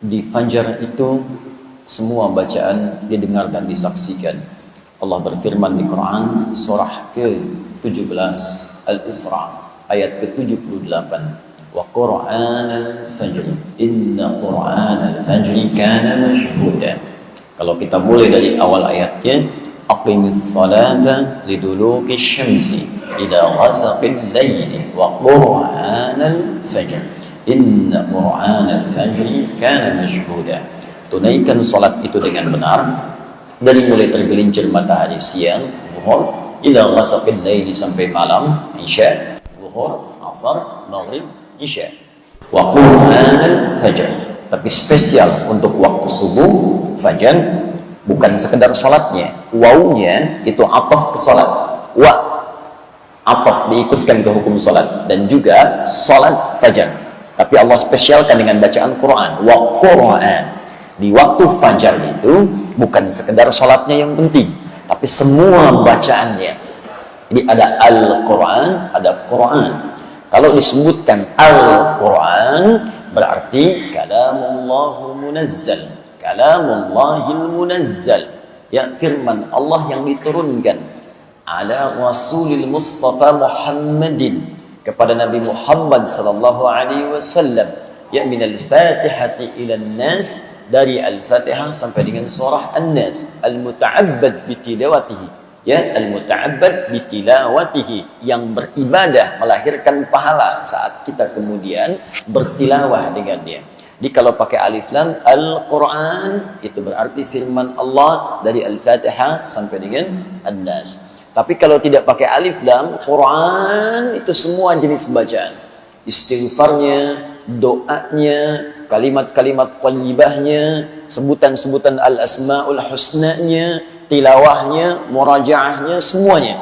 Di fajar itu semua bacaan didengar dan disaksikan. Allah berfirman di Quran surah ke-17 Al-Isra ayat ke-78, wa Qur'anal fajr inna Qur'anal fajri kana mashhuda. Kalau kita mulai dari awal ayatnya, aqimis salata liduluki syamsi ila ghasaqil laili wa Qur'anal fajr inna Qur'anal fajri kana mashhuda. Tunaikan salat itu dengan benar dari mulai tergelincir matahari siang zuhur ila ghasaqil laili sampai malam isya, zuhur, asar, maghrib, isya. Wa Qur'anal fajr, tapi spesial untuk waktu subuh fajar, bukan sekedar salatnya, wawunya itu ataf ke salat, wa ataf diikutkan ke hukum salat, dan juga salat fajar, tapi Allah spesialkan dengan bacaan Quran, wa Quran. Di waktu fajar itu bukan sekedar salatnya yang penting, tapi semua bacaannya. Jadi ada Al-Quran, ada Quran. Kalau disebutkan Al-Quran berarti kalamullahu munazzal, kalamullahil munazzal, ya, firman Allah yang diturunkan ala rasulil mustafa Muhammadin, kepada Nabi Muhammad sallallahu alaihi wasallam, ya, minal fatihati ila nas, dari Al-Fatihah sampai dengan surah An-Nas, al-muta'abbad bitilawatihi, ya, al-muta'abbad bitilawatihi, yang beribadah melahirkan pahala saat kita kemudian bertilawah dengan dia. Jadi kalau pakai alif lam Al-Quran itu berarti firman Allah dari Al-Fatihah sampai dengan An-Nas. Tapi kalau tidak pakai alif lam Quran itu semua jenis bacaan, istighfarnya, doanya, kalimat-kalimat thayyibahnya, sebutan-sebutan al-asmaul husnanya, tilawahnya, murajaahnya, semuanya.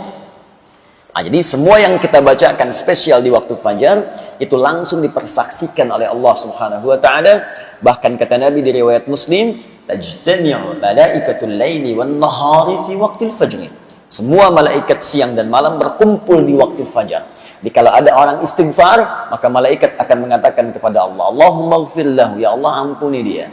Nah, jadi semua yang kita bacakan spesial di waktu fajar itu langsung dipersaksikan oleh Allah Subhanahu wa taala. Bahkan kata Nabi di riwayat Muslim, tajtami'u malaikatul laili wan nahari fi waqtil fajr. Semua malaikat siang dan malam berkumpul di waktu fajar. Jadi kalau ada orang istighfar, maka malaikat akan mengatakan kepada Allah, Allahumma ighfir lahu, ya Allah ampuni dia.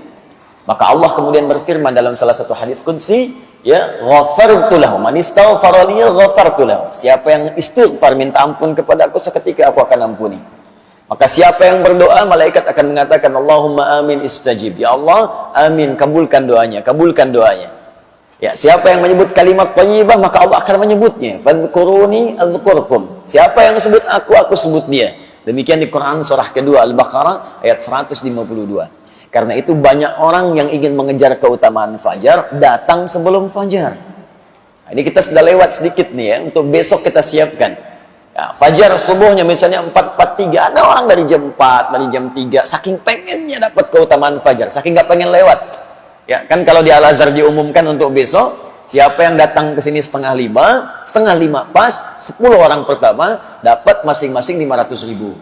Maka Allah kemudian berfirman dalam salah satu hadis qudsi, ya, ghafartu lahu, man istaghfara li ghafartu lahu. Siapa yang istighfar minta ampun kepada aku, seketika aku akan ampuni. Maka siapa yang berdoa, malaikat akan mengatakan, Allahumma amin istajib, ya Allah amin, kabulkan doanya, kabulkan doanya. Ya, siapa yang menyebut kalimat thayyibah, maka Allah akan menyebutnya. Fadhkuruni adzkurkum. Siapa yang sebut aku sebut dia. Demikian di Quran surah kedua Al-Baqarah ayat 152. Karena itu banyak orang yang ingin mengejar keutamaan fajar datang sebelum fajar. Nah, ini kita sudah lewat sedikit nih ya, untuk besok kita siapkan. Ya, fajar subuhnya misalnya 4:43, ada orang dari jam 4, dari jam 3, saking pengennya dapat keutamaan fajar, saking nggak pengen lewat. Ya, kan kalau di Al-Azhar diumumkan untuk besok, siapa yang datang ke sini setengah lima pas, 10 orang pertama dapat masing-masing 500.000.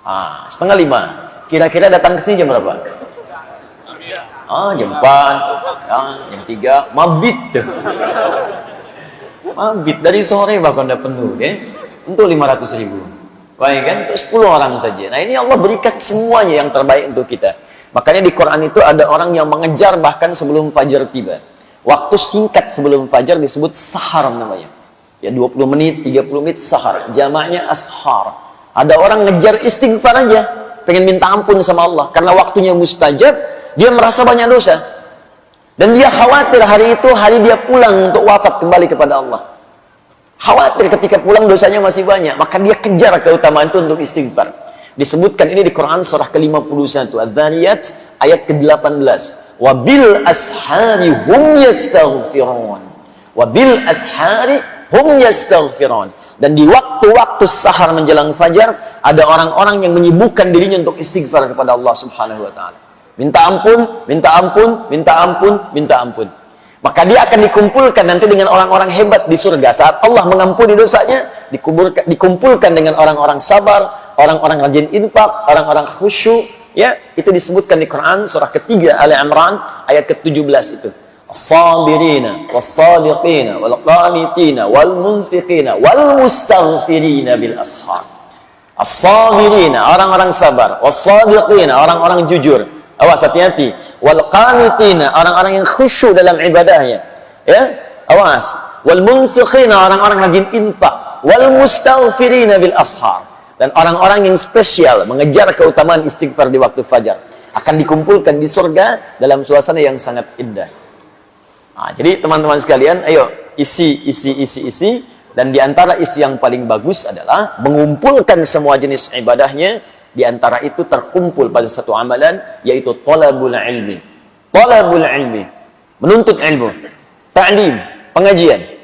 Ah, setengah 5. Kira-kira datang ke sini jam berapa? Jam 4, jam 3, mabit tuh. Mabit dari sore bahkan udah penuh, ya. Untuk 500.000. Baik kan? Untuk 10 orang saja. Nah, ini Allah berikan semuanya yang terbaik untuk kita. Makanya di Quran itu ada orang yang mengejar bahkan sebelum fajar tiba. Waktu singkat sebelum fajar disebut sahar namanya. Ya, 20 menit, 30 menit sahar. Jamaknya ashar. Ada orang ngejar istighfar aja, pengen minta ampun sama Allah. Karena waktunya mustajab, dia merasa banyak dosa. Dan dia khawatir hari itu hari dia pulang untuk wafat kembali kepada Allah. Khawatir ketika pulang dosanya masih banyak. Maka dia kejar keutamaan itu untuk istighfar. Disebutkan ini di Quran surah ke-51 Adz-Dzariyat ayat ke-18, wabil ashari hum yastaghfirun, wabil ashari hum yastaghfirun. Dan di waktu-waktu sahar menjelang fajar ada orang-orang yang menyibukkan dirinya untuk istighfar kepada Allah Subhanahu wa taala. Minta ampun, minta ampun, minta ampun, minta ampun. Maka dia akan dikumpulkan nanti dengan orang-orang hebat di surga. Saat Allah mengampuni dosanya, dikumpulkan dengan orang-orang sabar, orang-orang rajin infak, orang-orang khusyuk, ya, itu disebutkan di Quran surah ketiga Ali Imran ayat ke-17 itu. As-sabirina was-sadiqina wal-qanitina wal-munfiqina wal-mustaghfirina bil ashar. As-sabirina, orang-orang sabar, was-sadiqina, orang-orang jujur, Awas, hati-hati. Wal qanitina, orang-orang yang khusyuk dalam ibadahnya. Ya, awas. Wal munfiqina, orang-orang rajin infak. Wal mustaghfirina bil ashar, dan orang-orang yang spesial mengejar keutamaan istighfar di waktu fajar akan dikumpulkan di surga dalam suasana yang sangat indah. Nah, jadi teman-teman sekalian, ayo isi, dan di antara isi yang paling bagus adalah mengumpulkan semua jenis ibadahnya. Di antara itu terkumpul pada satu amalan, yaitu talabul ilmi. Talabul ilmi, menuntut ilmu. Ta'lim, pengajian.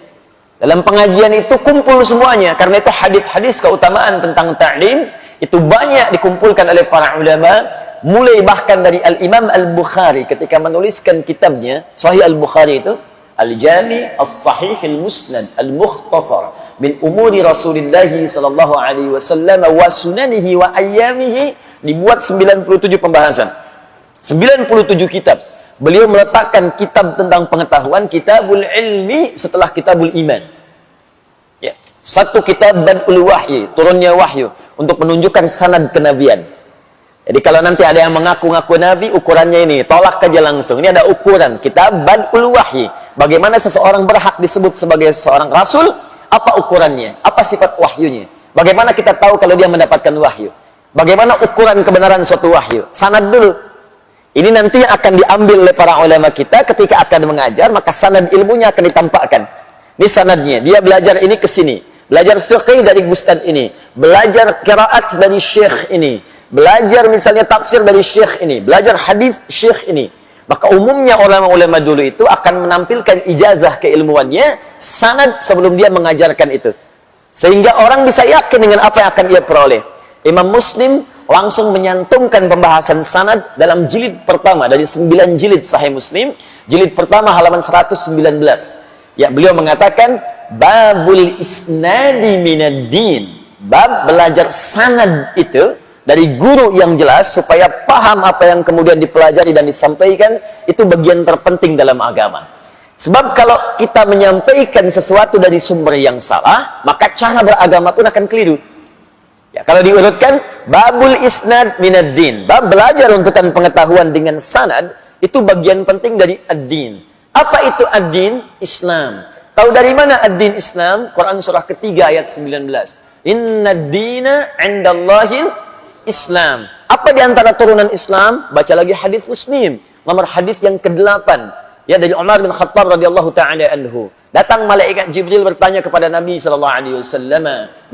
Dalam pengajian itu kumpul semuanya, karena itu hadis-hadis keutamaan tentang ta'lim itu banyak dikumpulkan oleh para ulama, mulai bahkan dari Al-Imam Al-Bukhari ketika menuliskan kitabnya Sahih Al-Bukhari itu Al-Jami' As-Sahih Al-Musnad Al-Mukhtasar min umuri Rasulullah sallallahu alaihi wasallam wa sunanihi wa ayyamihi, dibuat 97 pembahasan, 97 kitab. Beliau meletakkan kitab tentang pengetahuan, kitabul ilmi, setelah kitabul iman. Ya. Satu kitab Bad'ul Wahyi, turunnya wahyu, untuk menunjukkan sanad kenabian. Jadi kalau nanti ada yang mengaku-ngaku nabi, ukurannya ini, tolak aja langsung. Ini ada ukuran, kitab Bad'ul Wahyi. Bagaimana seseorang berhak disebut sebagai seorang rasul? Apa ukurannya? Apa sifat wahyunya? Bagaimana kita tahu kalau dia mendapatkan wahyu? Bagaimana ukuran kebenaran suatu wahyu? Sanad dulu. Ini nanti akan diambil oleh para ulama kita ketika akan mengajar, maka sanad ilmunya akan ditampakkan. Ini sanadnya, dia belajar ini ke sini, belajar fiqh dari ustaz ini, belajar qiraat dari syekh ini, belajar misalnya tafsir dari syekh ini, belajar hadis syekh ini. Maka umumnya ulama-ulama dulu itu akan menampilkan ijazah keilmuannya, sanad sebelum dia mengajarkan itu. Sehingga orang bisa yakin dengan apa yang akan ia peroleh. Imam Muslim langsung menyantumkan pembahasan sanad dalam jilid pertama dari 9 jilid Sahih Muslim, jilid pertama halaman 119. Ya, beliau mengatakan babul isnadi minad din. Bab belajar sanad itu dari guru yang jelas supaya paham apa yang kemudian dipelajari dan disampaikan, itu bagian terpenting dalam agama. Sebab kalau kita menyampaikan sesuatu dari sumber yang salah, maka cara beragama pun akan keliru. Ya, kalau diurutkan, babul isnad minad din, bab belajar runtutan pengetahuan dengan sanad, itu bagian penting dari ad-din. Apa itu ad-din? Islam. Tahu dari mana ad-din Islam? Quran surah ketiga ayat 19. Inna ad-dina 'indallahil Islam. Apa di antara turunan Islam? Baca lagi hadis Muslim, nomor hadis yang ke-8. Ya, dari Umar bin Khattab radhiyallahu taala anhu. Datang malaikat Jibril bertanya kepada Nabi sallallahu alaihi wasallam,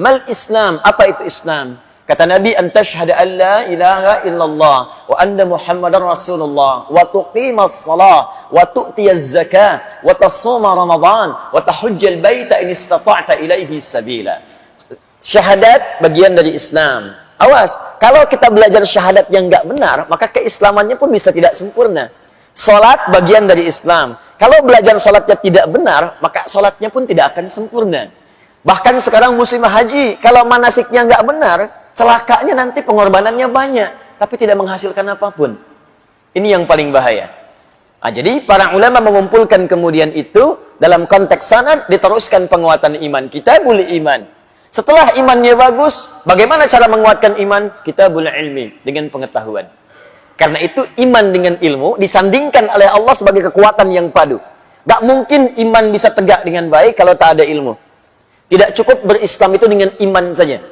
"Mal Islam?" Apa itu Islam? Kata Nabi, "An tashhadu an la ilaha illallah wa anna Muhammadar Rasulullah wa tuqimas shalah wa tu'tiyaz zakah wa tasuma Ramadan wa tahujjal baita in istata'ta ilaihi sabila." Syahadat bagian dari Islam. Awas, kalau kita belajar syahadat yang enggak benar, maka keislamannya pun bisa tidak sempurna. Salat bagian dari Islam. Kalau belajar salatnya tidak benar, maka salatnya pun tidak akan sempurna. Bahkan sekarang muslimah haji, kalau manasiknya enggak benar, celakanya nanti pengorbanannya banyak, tapi tidak menghasilkan apapun. Ini yang paling bahaya. Nah, jadi para ulama mengumpulkan kemudian itu dalam konteks sanad, diteruskan penguatan iman, kitabul iman. Setelah imannya bagus, bagaimana cara menguatkan iman? Kitabul ilmi, dengan pengetahuan. Karena itu iman dengan ilmu disandingkan oleh Allah sebagai kekuatan yang padu. Gak mungkin iman bisa tegak dengan baik kalau tak ada ilmu. Tidak cukup berislam itu dengan iman saja.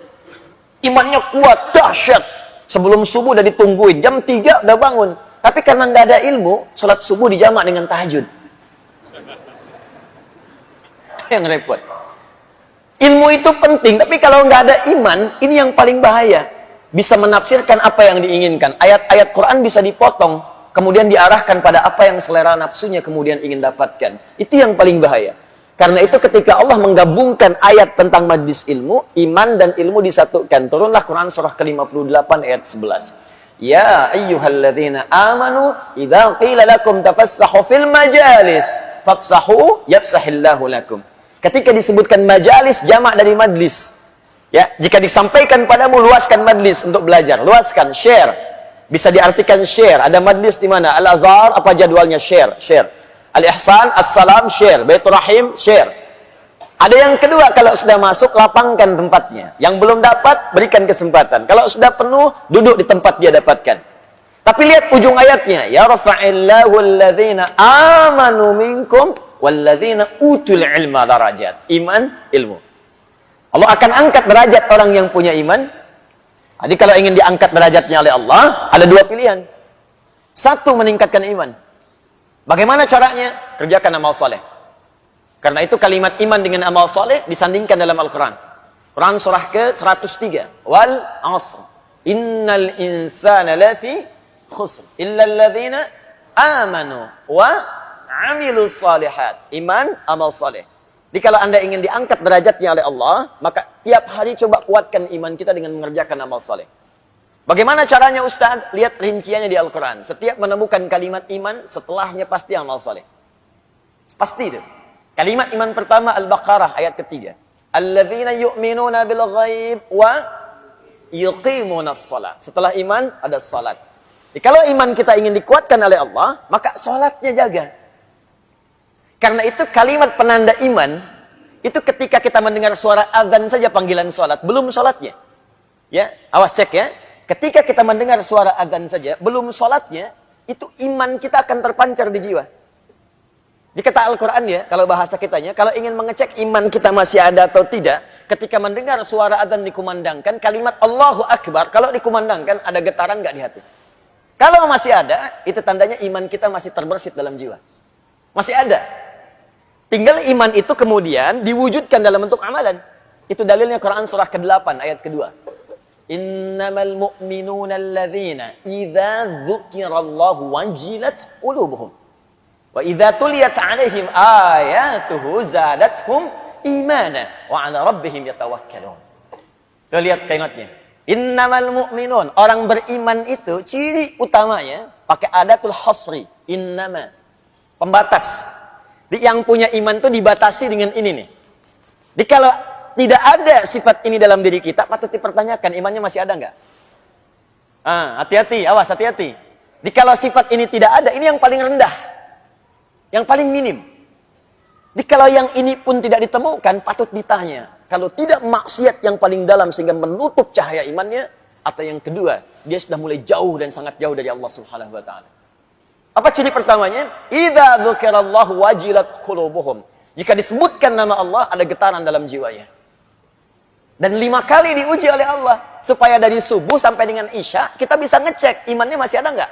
Imannya kuat, dahsyat. Sebelum subuh udah ditungguin, jam 3 udah bangun. Tapi karena nggak ada ilmu, sholat subuh dijamak dengan tahajud. Yang repot. Ilmu itu penting, tapi kalau nggak ada iman, ini yang paling bahaya. Bisa menafsirkan apa yang diinginkan. Ayat-ayat Quran bisa dipotong, kemudian diarahkan pada apa yang selera nafsunya kemudian ingin dapatkan. Itu yang paling bahaya. Karena itu ketika Allah menggabungkan ayat tentang majlis ilmu, iman dan ilmu disatukan. Turunlah Quran surah ke-58 ayat 11. Ya ayyuhalladzina amanu idza qila lakum tafassahu fil majalis fafsahu yafsahillahu lakum. Ketika disebutkan majalis, jamak dari majlis. Ya, jika disampaikan padamu, luaskan majlis untuk belajar, luaskan, share. Bisa diartikan share. Ada majlis di mana? Al-Azhar, apa jadwalnya? Share. Al-Ihsan, As-Salam, share. Baitur Rahim, share. Ada yang kedua, kalau sudah masuk, lapangkan tempatnya. Yang belum dapat, berikan kesempatan. Kalau sudah penuh, duduk di tempat dia dapatkan. Tapi lihat ujung ayatnya, yarfa'illahu alladhina amanu minkum walladzina utul ilma darajat. Iman, ilmu. Allah akan angkat derajat orang yang punya iman. Jadi kalau ingin diangkat derajatnya oleh Allah, ada dua pilihan. Satu, meningkatkan iman. Bagaimana caranya? Kerjakan amal soleh. Karena itu kalimat iman dengan amal soleh disandingkan dalam Al-Quran. Quran surah ke-103. Wal asr. Innal insana lafi khusr. Illa alladhina amanu wa amilus salihat. Iman, amal soleh. Jadi kalau Anda ingin diangkat derajatnya oleh Allah, maka tiap hari coba kuatkan iman kita dengan mengerjakan amal soleh. Bagaimana caranya Ustaz? Lihat rinciannya di Al-Quran. Setiap menemukan kalimat iman, setelahnya pasti amal soleh. Pasti itu. Kalimat iman pertama Al-Baqarah ayat ketiga. Alladzina yu'minuna bil ghaib wa yuqimunas salat. Setelah iman ada salat. Jadi kalau iman kita ingin dikuatkan oleh Allah, maka salatnya jaga. Karena itu kalimat penanda iman itu ketika kita mendengar suara azan saja panggilan salat, belum salatnya. Ya, awas cek ya. Ketika kita mendengar suara azan saja, belum salatnya, itu iman kita akan terpancar di jiwa. Di kata Al-Quran ya, kalau bahasa kitanya, kalau ingin mengecek iman kita masih ada atau tidak, ketika mendengar suara azan dikumandangkan, kalimat Allahu Akbar, kalau dikumandangkan, ada getaran nggak di hati? Kalau masih ada, itu tandanya iman kita masih terbersit dalam jiwa. Masih ada. Tinggal iman itu kemudian diwujudkan dalam bentuk amalan. Itu dalilnya Quran surah ke-8 ayat kedua. Innamal mu'minuna alladzina idza dzukirallahu wajilat qulubuhum wa idza tuliyat 'alaihim ayatuhu zadatuhum imana wa 'ala rabbihim yatawakkalun. Tuh lihat kalimatnya. Innamal mu'minun, orang beriman itu ciri utamanya pakai adatul hasri, innama, pembatas. Yang punya iman itu dibatasi dengan ini nih. Jadi kalau tidak ada sifat ini dalam diri kita, patut dipertanyakan imannya masih ada nggak? Hati-hati, awas hati-hati. Jadi kalau sifat ini tidak ada, ini yang paling rendah, yang paling minim. Jadi kalau yang ini pun tidak ditemukan, patut ditanya. Kalau tidak maksiat yang paling dalam sehingga menutup cahaya imannya, atau yang kedua, dia sudah mulai jauh dan sangat jauh dari Allah Subhanahu wa taala. Apa ciri pertamanya? Idza dzukirallahu wajilat qulubuhum. Jika disebutkan nama Allah, ada getaran dalam jiwanya. Dan 5 kali diuji oleh Allah supaya dari subuh sampai dengan isya kita bisa ngecek imannya masih ada enggak.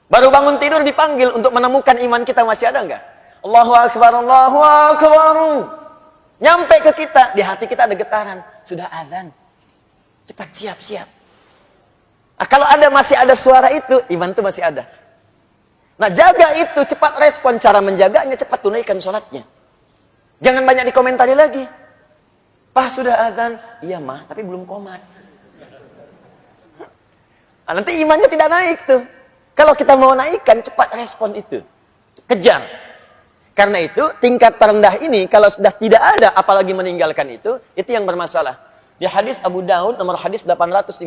Baru bangun tidur dipanggil untuk menemukan iman kita masih ada enggak. Allahu Akbar, Allahu Akbar. Nyampe ke kita, di hati kita ada getaran. Sudah azan. Cepat siap-siap. Nah, kalau masih ada suara itu, iman itu masih ada. Nah, jaga itu, cepat respon. Cara menjaganya, cepat tunaikan sholatnya. Jangan banyak dikomentari lagi. Pak, sudah azan. Iya, mah, tapi belum qomat. Nah, nanti imannya tidak naik tuh. Kalau kita mau naikkan, cepat respon itu. Kejar. Karena itu, tingkat terendah ini, kalau sudah tidak ada, apalagi meninggalkan itu yang bermasalah. Di hadis Abu Daud, nomor hadis 857,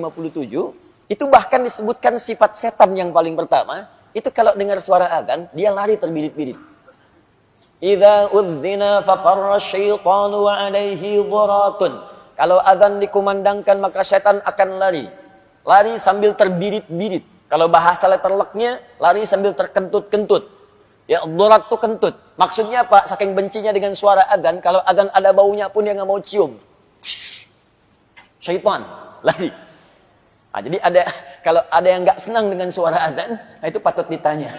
itu bahkan disebutkan sifat setan yang paling pertama, itu kalau dengar suara azan, dia lari terbirit-birit. Idza udzina fafarra syaitanu wa alaihi dhuratun. Kalau azan dikumandangkan maka setan akan lari. Lari sambil terbirit-birit. Kalau bahasa letterlocknya, lari sambil terkentut-kentut. Ya, dhurat itu kentut. Maksudnya apa? Saking bencinya dengan suara azan, kalau azan ada baunya pun dia nggak mau cium. Syaitan lari. Nah, jadi kalau ada yang nggak senang dengan suara azan, nah itu patut ditanya.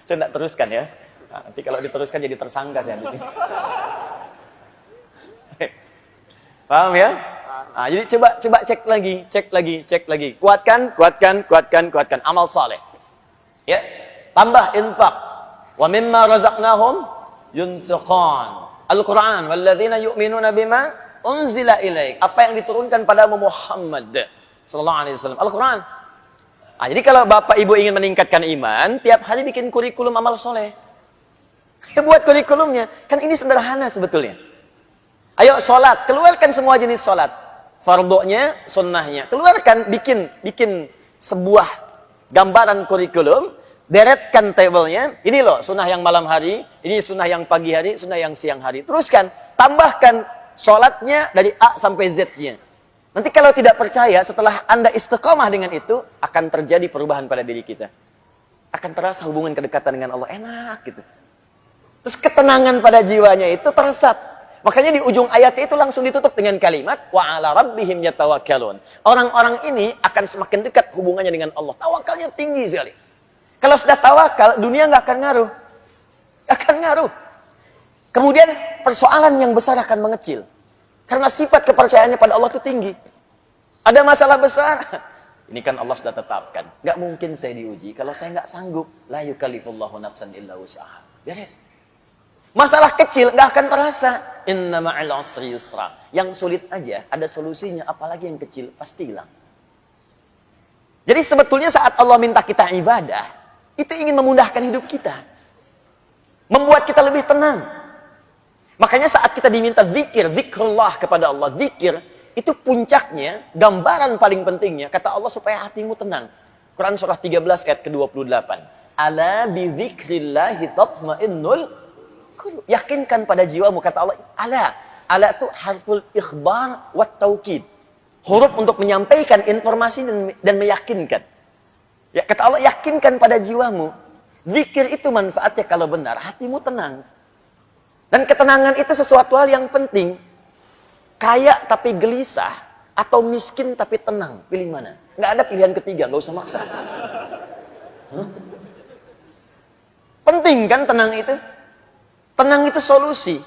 Saya nggak teruskan ya. Nah, nanti kalau diteruskan jadi tersangka saya di sini. Paham ya? Nah, jadi coba cek lagi. Kuatkan amal saleh. Ya, tambah infak. Wa mimma razaqnahum yunfiqun. Al-Qur'an, walladzina yu'minuna bima unzila ilaik. Apa yang diturunkan pada Muhammad sallallahu alaihi wasallam, Al-Quran. Nah, jadi kalau Bapak Ibu ingin meningkatkan iman, tiap hari bikin kurikulum amal soleh. Ya, buat kurikulumnya. Kan ini sederhana sebetulnya. Ayo sholat, keluarkan semua jenis sholat. Fardunya, sunnahnya. Keluarkan, bikin sebuah gambaran kurikulum, deretkan tabelnya. Ini loh, sunnah yang malam hari, ini sunnah yang pagi hari, sunnah yang siang hari. Teruskan, tambahkan sholatnya dari A sampai Z-nya. Nanti kalau tidak percaya, setelah Anda istiqomah dengan itu, akan terjadi perubahan pada diri kita. Akan terasa hubungan kedekatan dengan Allah enak gitu. Terus ketenangan pada jiwanya itu teresap. Makanya di ujung ayat itu langsung ditutup dengan kalimat wa 'ala rabbihim yatawakkalun. Orang-orang ini akan semakin dekat hubungannya dengan Allah. Tawakalnya tinggi sekali. Kalau sudah tawakal, dunia nggak akan ngaruh. Akan ngaruh. Kemudian persoalan yang besar akan mengecil. Karena sifat kepercayaannya pada Allah itu tinggi. Ada masalah besar. Ini kan Allah sudah tetapkan. Nggak mungkin saya diuji kalau saya nggak sanggup. La yukallifullahu nafsan illa wus'aha. Beres. Masalah kecil nggak akan terasa. Inna ma'al usri yusra. Yang sulit aja ada solusinya. Apalagi yang kecil pasti hilang. Jadi sebetulnya saat Allah minta kita ibadah, itu ingin memudahkan hidup kita. Membuat kita lebih tenang. Makanya saat kita diminta zikir, zikrullah kepada Allah, zikir, itu puncaknya, gambaran paling pentingnya, kata Allah supaya hatimu tenang. Quran surah 13 ayat ke-28. Ala bi dzikrillahi tatmainnul qulub. Yakinkan pada jiwamu, kata Allah. Ala itu harful ikhbar wa taukid. Huruf untuk menyampaikan informasi dan meyakinkan. Ya, kata Allah, yakinkan pada jiwamu. Zikir itu manfaatnya kalau benar, hatimu tenang. Dan ketenangan itu sesuatu hal yang penting. Kaya tapi gelisah, atau miskin tapi tenang. Pilih mana? Nggak ada pilihan ketiga, nggak usah maksa. Penting kan tenang itu? Tenang itu solusi.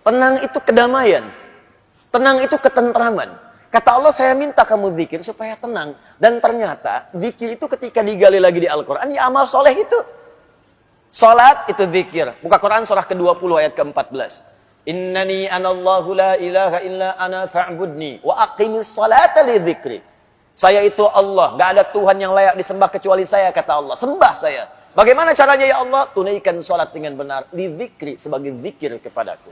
Tenang itu kedamaian. Tenang itu ketentraman. Kata Allah, saya minta kamu zikir supaya tenang. Dan ternyata, zikir itu ketika digali lagi di Al-Quran, ya amal soleh itu. Salat itu zikir. Buka Quran surah ke-20 ayat ke-14. Innani anallahu la ilaha illa ana fa'budni wa aqimis salata li dzikri. Saya itu Allah, gak ada Tuhan yang layak disembah kecuali saya, kata Allah. Sembah saya. Bagaimana caranya ya Allah? Tunaikan salat dengan benar li dzikri, sebagai zikir kepadaku.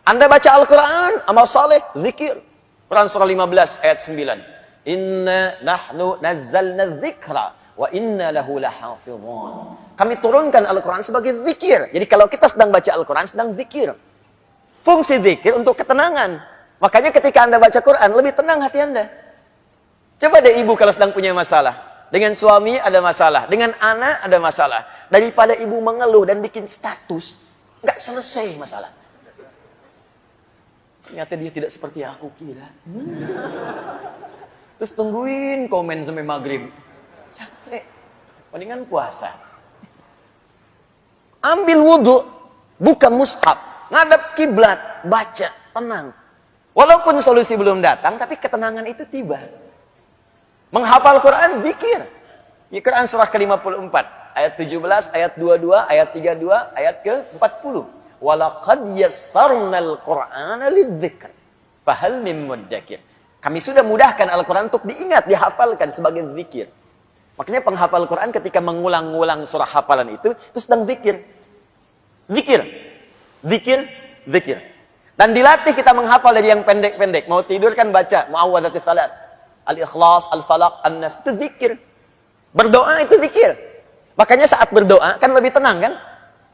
Anda baca Al-Quran, amal saleh, zikir. Quran surah 15 ayat 9. Inna nahnu nazzalna dzikra wa inna lahu lahafizun. Kami turunkan Al-Quran sebagai zikir. Jadi kalau kita sedang baca Al-Quran, sedang zikir. Fungsi zikir untuk ketenangan. Makanya ketika Anda baca Quran, lebih tenang hati Anda. Coba deh ibu kalau sedang punya masalah. Dengan suami ada masalah. Dengan anak ada masalah. Daripada ibu mengeluh dan bikin status, nggak selesai masalah. Ternyata dia tidak seperti aku kira. Terus tungguin komen sampai maghrib. Capek. Mendingan puasa. Ambil wudhu, buka mushaf, ngadap kiblat, baca, tenang. Walaupun solusi belum datang, tapi ketenangan itu tiba. Menghafal Quran, zikir. Di Quran surah ke-54, ayat 17, ayat 22, ayat 32, ayat ke-40. Walaqad yassarnal Qur'ana lidzikr. Fahal mim muddakir. Kami sudah mudahkan Al-Quran untuk diingat, dihafalkan sebagai zikir. Makanya penghafal Quran ketika mengulang-ulang surah hafalan itu sedang zikir. Zikir. Zikir. Zikir. Dan dilatih kita menghafal dari yang pendek-pendek. Mau tidur kan baca Mu'awwadhatis Salas, Al-Ikhlas, Al-Falaq, An-Nas. Itu zikir. Berdoa itu zikir. Makanya saat berdoa kan lebih tenang kan?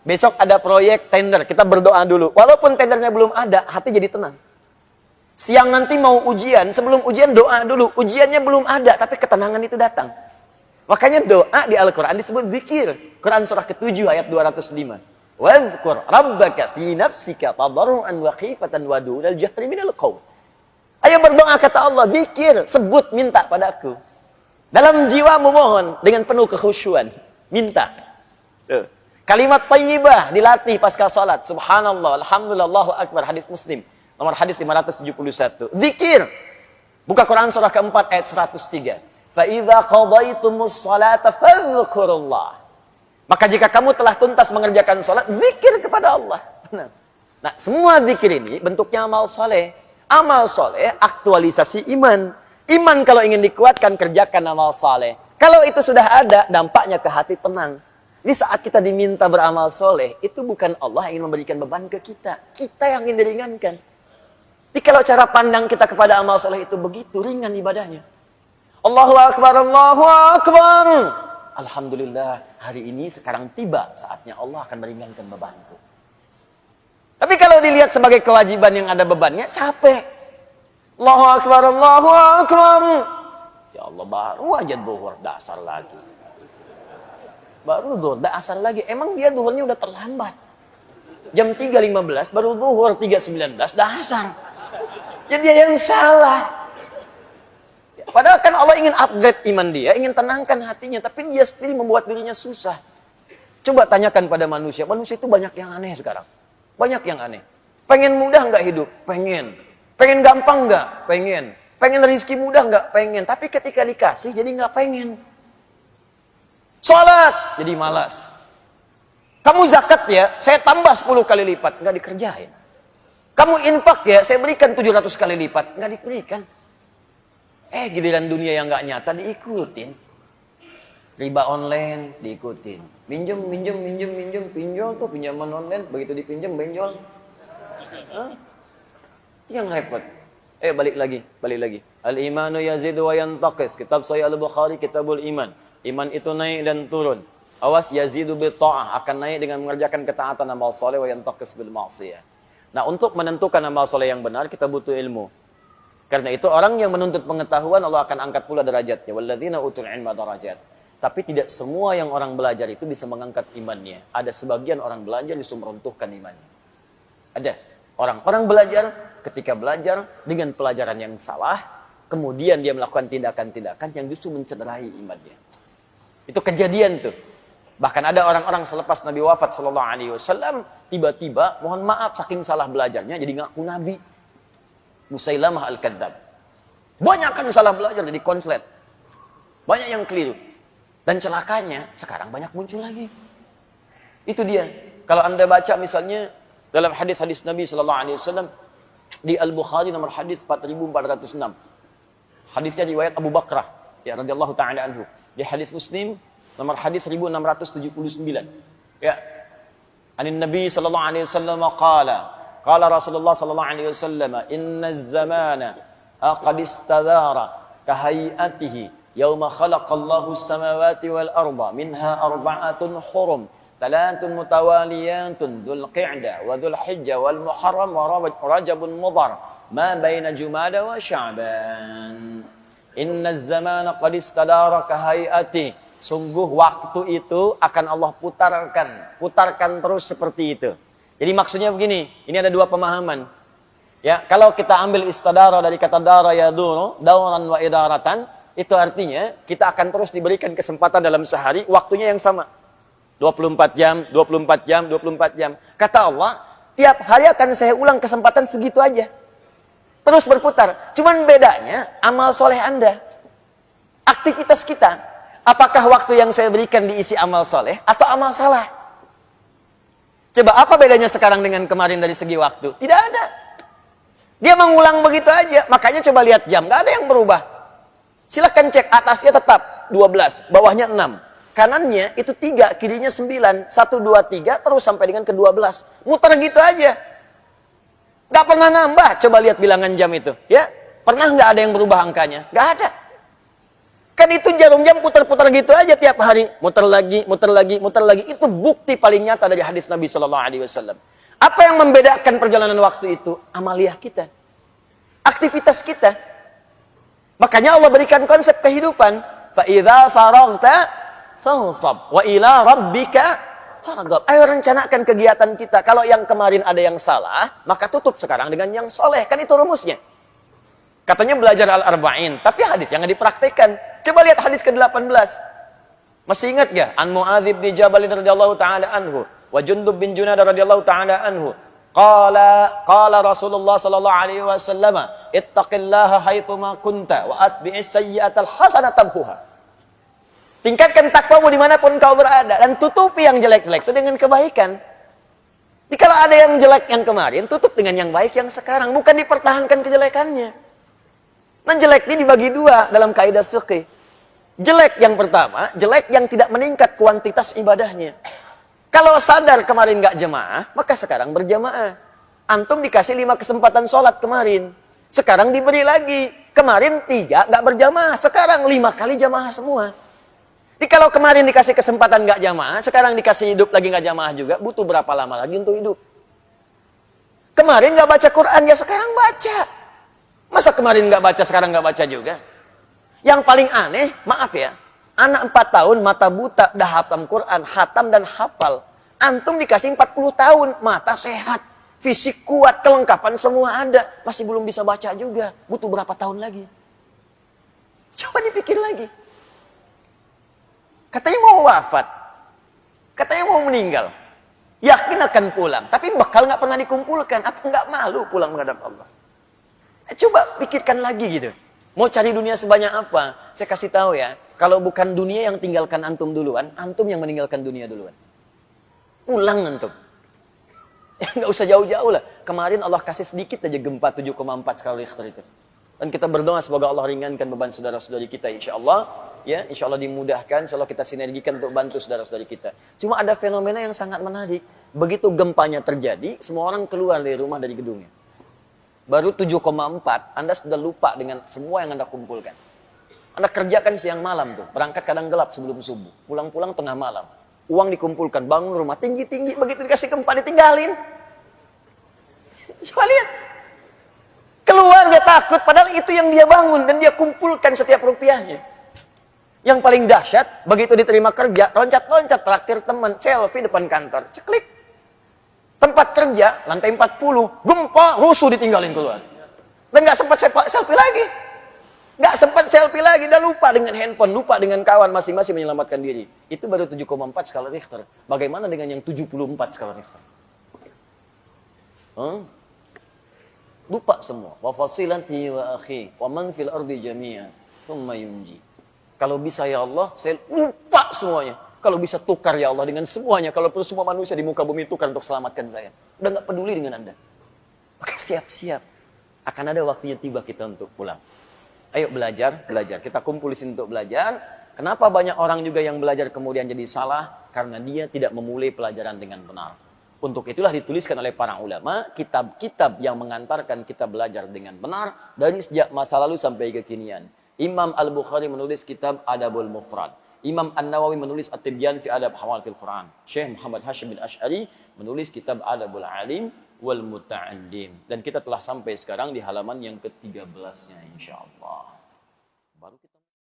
Besok ada proyek tender, kita berdoa dulu. Walaupun tendernya belum ada, hati jadi tenang. Siang nanti mau ujian, sebelum ujian doa dulu. Ujiannya belum ada, tapi ketenangan itu datang. Makanya doa di Al-Quran disebut zikir. Quran surah ke-7 ayat 205. Wadhkur rabbaka fi nafsika tadarruan wa khifatan wa dunal jahri minal qaul. Ayo berdoa, kata Allah, zikir, sebut, minta padaku. Dalam jiwamu mohon dengan penuh kekhusyuan, minta. Tuh. Kalimat thayyibah dilatih pasca salat. Subhanallah, alhamdulillah, Allahu akbar. Hadis Muslim. Nomor hadis 571. Zikir. Buka Quran surah ke-4 ayat 103. Fa idza qadaytumus salata fadhkurullah. Maka jika kamu telah tuntas mengerjakan salat, zikir kepada Allah. Nah, semua zikir ini bentuknya amal saleh. Amal saleh aktualisasi iman. Iman kalau ingin dikuatkan, kerjakan amal saleh. Kalau itu sudah ada, dampaknya ke hati tenang. Ini saat kita diminta beramal soleh, itu bukan Allah yang ingin memberikan beban ke kita. Kita yang ingin diringankan. Jadi kalau cara pandang kita kepada amal soleh itu begitu, ringan ibadahnya. Allahu Akbar, Allahu Akbar. Alhamdulillah, hari ini sekarang tiba saatnya Allah akan meringankan bebanku. Tapi kalau dilihat sebagai kewajiban yang ada bebannya, capek. Allahu Akbar, Allahu Akbar. Ya Allah, baru aja zuhur, dasar lagi. Baru zuhur, dasar lagi. Emang dia zuhurnya udah terlambat. Jam 3.15 baru zuhur, 3.19 dasar. Jadi dia yang salah. Padahal kan Allah ingin upgrade iman dia, ingin tenangkan hatinya, tapi dia sendiri membuat dirinya susah. Coba tanyakan pada manusia. Manusia itu banyak yang aneh sekarang. Banyak yang aneh. Pengen mudah nggak hidup? Pengen. Pengen gampang nggak? Pengen. Pengen rezeki mudah nggak? Pengen. Tapi ketika dikasih jadi nggak pengen. Sholat jadi malas. Kamu zakat ya, saya tambah 10 kali lipat. Nggak dikerjain. Kamu infak ya, saya berikan 700 kali lipat. Nggak diberikan. Giliran dunia yang nggak nyata diikutin. Riba online diikutin. Minjem, pinjol tuh pinjaman online. Begitu dipinjam, benjol. Itu yang repot. Balik lagi. Al-imanu yazidu wa yantaqis. Kitab Sahih Al-Bukhari, Kitabul Iman. Iman itu naik dan turun. Awas yazidu bi ta'ah, akan naik dengan mengerjakan ketaatan amal soleh, wa yantaqis bil ma'siyah. Nah, untuk menentukan amal soleh yang benar kita butuh ilmu. Karena itu orang yang menuntut pengetahuan Allah akan angkat pula derajatnya. Walladzina utul ilma darajat. Tapi tidak semua yang orang belajar itu bisa mengangkat imannya. Ada sebagian orang belajar justru meruntuhkan imannya. Ada orang belajar ketika belajar dengan pelajaran yang salah, kemudian dia melakukan tindakan-tindakan yang justru mencederai imannya. Itu kejadian tuh. Bahkan ada orang-orang selepas Nabi wafat sallallahu alaihi wasallam tiba-tiba mohon maaf saking salah belajarnya jadi ngaku nabi. Musailamah al-Kadzab. Banyak kan salah belajar jadi konslet. Banyak yang keliru. Dan celakanya sekarang banyak muncul lagi. Itu dia. Kalau Anda baca misalnya dalam hadis-hadis Nabi sallallahu alaihi wasallam di Al-Bukhari nomor hadis 4406. Hadisnya riwayat Abu Bakrah ya radhiyallahu taala anhu. Di hadis Muslim nomor hadis 1679. Ya. Anin Nabi sallallahu alaihi wasallam qala Rasulullah sallallahu alaihi wasallam inna az-zamana qad istadara kahayatihi yauma khalaqallahu as-samawati wal arda minha arba'atun hurum thalathun mutawaliyatun dzul qa'dah wa dzul hijjah wal muharram wa rajabun mudhar ma baina jumada wa sya'ban inna az-zamana qad istadara kahayatihi sungguh waktu itu akan Allah putarkan terus seperti itu. Jadi maksudnya begini, ini ada dua pemahaman. Ya, kalau kita ambil istadara dari kata dara yaduru, dauran wa idaratan, itu artinya kita akan terus diberikan kesempatan dalam sehari, waktunya yang sama. 24 jam, 24 jam, 24 jam. Kata Allah, tiap hari akan saya ulang kesempatan segitu aja. Terus berputar. Cuman bedanya amal soleh Anda. Aktivitas kita. Apakah waktu yang saya berikan diisi amal soleh atau amal salah? Coba apa bedanya sekarang dengan kemarin dari segi waktu? Tidak ada. Dia mengulang begitu aja. Makanya coba lihat jam. Gak ada yang berubah. Silahkan cek. Atasnya tetap 12. Bawahnya 6. Kanannya itu 3. Kirinya 9. 1, 2, 3. Terus sampai dengan ke 12. Muter gitu aja. Gak pernah nambah. Coba lihat bilangan jam itu. Ya, pernah gak ada yang berubah angkanya? Gak ada. Kan itu jarum jam putar-putar gitu aja tiap hari. Muter lagi, muter lagi, muter lagi. Itu bukti paling nyata dari hadis Nabi SAW. Apa yang membedakan perjalanan waktu itu? Amaliyah kita. Aktivitas kita. Makanya Allah berikan konsep kehidupan. فَإِذَا فَرَغْتَ فَانْصَبْ وَإِلَىٰ رَبِّكَ فَرَغَبْ. Ayo rencanakan kegiatan kita. Kalau yang kemarin ada yang salah, maka tutup sekarang dengan yang soleh. Kan itu rumusnya. Katanya belajar al-arba'in. Tapi hadis yang dipraktekkan. Coba lihat hadis ke-18. Masih ingat gak? An Mu'adz bin Jabal radhiyallahu taala anhu wa Jundub bin Junadah radhiyallahu taala anhu. Qala Rasulullah sallallahu alaihi wasallam, "Ittaqillaha haitsu ma kunta wa atbi'is sayyi'atal hasanata tamhuha." Tingkatkan takwamu dimanapun kau berada dan tutupi yang jelek-jelek itu dengan kebaikan. Jadi kalau ada yang jelek yang kemarin, tutup dengan yang baik yang sekarang, bukan dipertahankan kejelekannya. Nah, jelek ini dibagi dua dalam kaidah fikih. Jelek yang pertama, jelek yang tidak meningkat kuantitas ibadahnya. Kalau sadar kemarin nggak jemaah, maka sekarang berjamaah. Antum dikasih 5 kesempatan sholat kemarin. Sekarang diberi lagi. Kemarin 3 nggak berjamaah, sekarang 5 kali jamaah semua. Jadi kalau kemarin dikasih kesempatan nggak jamaah, sekarang dikasih hidup lagi nggak jamaah juga, butuh berapa lama lagi untuk hidup? Kemarin nggak baca Quran, ya sekarang baca. Masa kemarin nggak baca, sekarang nggak baca juga? Yang paling aneh, maaf ya, anak 4 tahun, mata buta, dah hafal Quran, hatam dan hafal. Antum dikasih 40 tahun, mata sehat, fisik kuat, kelengkapan semua ada. Masih belum bisa baca juga. Butuh berapa tahun lagi? Coba dipikir lagi. Katanya mau wafat. Katanya mau meninggal. Yakin akan pulang. Tapi bakal nggak pernah dikumpulkan. Apa nggak malu pulang menghadap Allah? Coba pikirkan lagi gitu. Mau cari dunia sebanyak apa? Saya kasih tahu ya. Kalau bukan dunia yang tinggalkan antum duluan, antum yang meninggalkan dunia duluan. Pulang antum. Nggak usah jauh-jauh lah. Kemarin Allah kasih sedikit aja gempa 7,4 skala Richter itu. Dan kita berdoa semoga Allah ringankan beban saudara-saudari kita insya Allah. Ya, insya Allah dimudahkan. Insya Allah kita sinergikan untuk bantu saudara-saudari kita. Cuma ada fenomena yang sangat menarik. Begitu gempanya terjadi, semua orang keluar dari rumah, dari gedungnya. Baru 7,4, Anda sudah lupa dengan semua yang Anda kumpulkan. Anda kerjakan siang malam tuh. Berangkat kadang gelap sebelum subuh. Pulang-pulang tengah malam. Uang dikumpulkan, bangun rumah tinggi-tinggi. Begitu dikasih gempa ditinggalin. Coba lihat. Keluar dia takut, padahal itu yang dia bangun. Dan dia kumpulkan setiap rupiahnya. Yang paling dahsyat, begitu diterima kerja, loncat-loncat, traktir teman, selfie depan kantor. Ceklik. Tempat kerja, lantai 40, gempa, rusuh ditinggalin keluar. Dan nggak sempat selfie lagi. Nggak sempat selfie lagi, udah lupa dengan handphone, lupa dengan kawan, masing-masing menyelamatkan diri. Itu baru 7,4 skala Richter. Bagaimana dengan yang 74 skala Richter? Lupa semua. Wa fasilati wa akhi, wa man fil ardi jami'a, thumma yunji. Kalau bisa ya Allah, saya lupa semuanya. Kalau bisa tukar ya Allah dengan semuanya. Kalau perlu semua manusia di muka bumi tukar untuk selamatkan saya. Udah gak peduli dengan Anda. Maka siap-siap. Akan ada waktunya tiba kita untuk pulang. Ayo belajar. Kita kumpul di sini untuk belajar. Kenapa banyak orang juga yang belajar kemudian jadi salah? Karena dia tidak memulai pelajaran dengan benar. Untuk itulah dituliskan oleh para ulama. Kitab-kitab yang mengantarkan kita belajar dengan benar. Dari sejak masa lalu sampai kekinian. Imam Al-Bukhari menulis kitab Adabul Mufrad. Imam An-Nawawi menulis At-Tibyan fi Adab Hawalatil Quran. Syekh Muhammad Hashim bin Ash'ari menulis kitab Adabul Alim wal Muta'allim. Dan kita telah sampai sekarang di halaman yang ke-13-nya insyaallah.